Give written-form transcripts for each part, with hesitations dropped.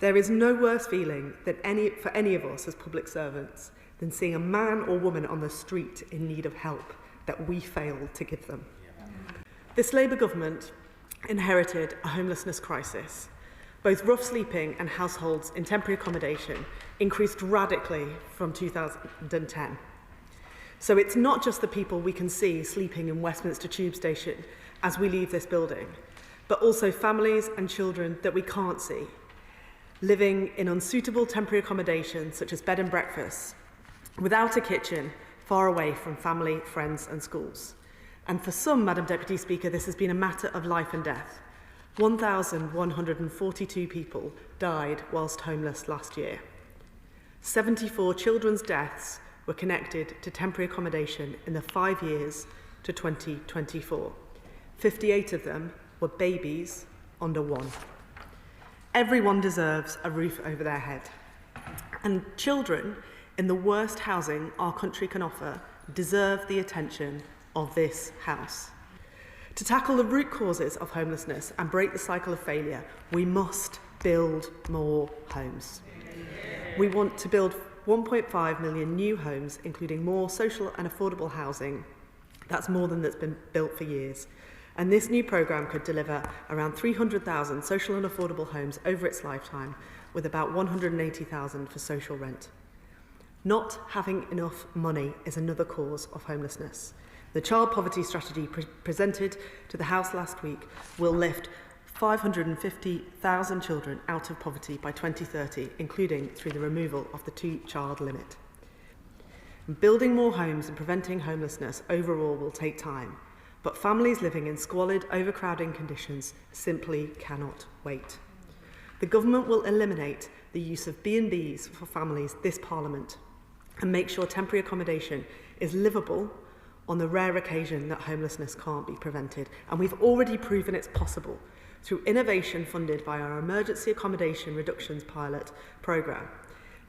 There is no worse feeling for any of us as public servants than seeing a man or woman on the street in need of help that we failed to give them. This Labour government inherited a homelessness crisis. Both rough sleeping and households in temporary accommodation increased radically from 2010. So it's not just the people we can see sleeping in Westminster Tube Station as we leave this building, but also families and children that we can't see, living in unsuitable temporary accommodation such as bed and breakfast, without a kitchen, far away from family, friends and schools. And for some, Madam Deputy Speaker, this has been a matter of life and death. 1,142 people died whilst homeless last year. 74 children's deaths were connected to temporary accommodation in the 5 years to 2024. 58 of them were babies under 1. Everyone deserves a roof over their head. And children in the worst housing our country can offer deserve the attention of this House. To tackle the root causes of homelessness and break the cycle of failure, we must build more homes. We want to build 1.5 million new homes, including more social and affordable housing. That's more than that's been built for years. And this new programme could deliver around 300,000 social and affordable homes over its lifetime, with about 180,000 for social rent. Not having enough money is another cause of homelessness. The child poverty strategy presented to the House last week will lift 550,000 children out of poverty by 2030, including through the removal of the 2-child limit. Building more homes and preventing homelessness overall will take time, but families living in squalid, overcrowding conditions simply cannot wait. The government will eliminate the use of B&Bs for families this Parliament and make sure temporary accommodation is livable on the rare occasion that homelessness can't be prevented. And we've already proven it's possible through innovation funded by our Emergency Accommodation Reductions Pilot programme.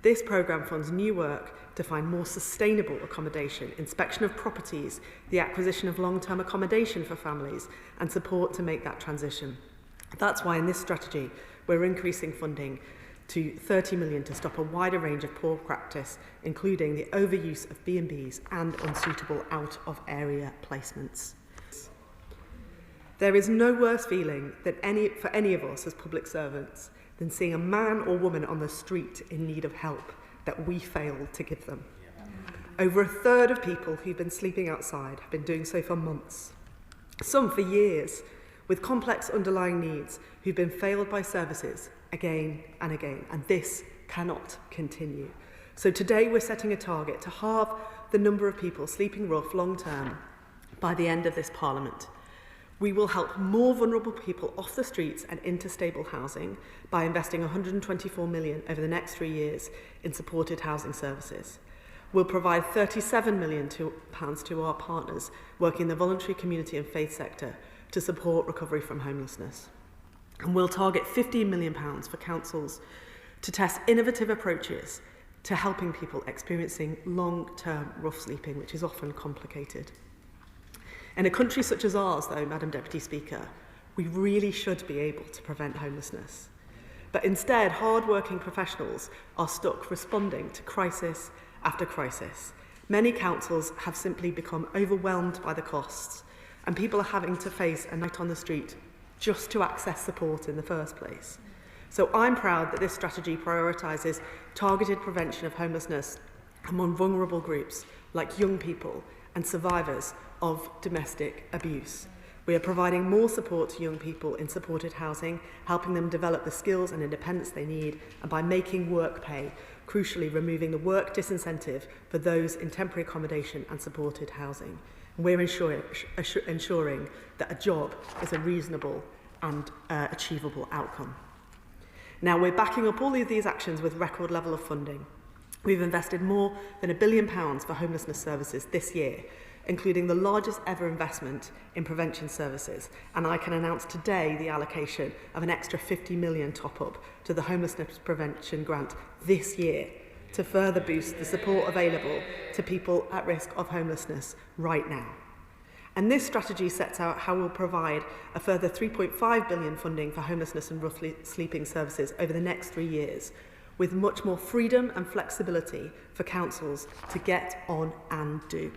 This programme funds new work to find more sustainable accommodation, inspection of properties, the acquisition of long-term accommodation for families, and support to make that transition. That's why in this strategy, we're increasing funding to 30 million to stop a wider range of poor practice, including the overuse of B&Bs and unsuitable out-of-area placements. There is no worse feeling for any of us as public servants than seeing a man or woman on the street in need of help that we failed to give them. Over a third of people who've been sleeping outside have been doing so for months, some for years, with complex underlying needs who've been failed by services again and again, and this cannot continue. So today we're setting a target to halve the number of people sleeping rough long term by the end of this Parliament. We will help more vulnerable people off the streets and into stable housing by investing 124 million over the next 3 years in supported housing services. We'll provide 37 million pounds to our partners working in the voluntary community and faith sector to support recovery from homelessness. And we'll target 15 million pounds for councils to test innovative approaches to helping people experiencing long-term rough sleeping, which is often complicated. In a country such as ours, though, Madam Deputy Speaker, we really should be able to prevent homelessness. But instead, hard-working professionals are stuck responding to crisis after crisis. Many councils have simply become overwhelmed by the costs, and people are having to face a night on the street just to access support in the first place. So I'm proud that this strategy prioritises targeted prevention of homelessness among vulnerable groups like young people and survivors of domestic abuse. We are providing more support to young people in supported housing, helping them develop the skills and independence they need, and by making work pay, crucially removing the work disincentive for those in temporary accommodation and supported housing. And we're ensuring that a job is a reasonable and achievable outcome. Now, we're backing up all of these actions with record level of funding. We've invested more than £1 billion for homelessness services this year, including the largest ever investment in prevention services. And I can announce today the allocation of an extra 50 million top-up to the homelessness prevention grant this year to further boost the support available to people at risk of homelessness right now. And this strategy sets out how we'll provide a further £3.5 billion funding for homelessness and rough sleeping services over the next 3 years, with much more freedom and flexibility for councils to get on and do.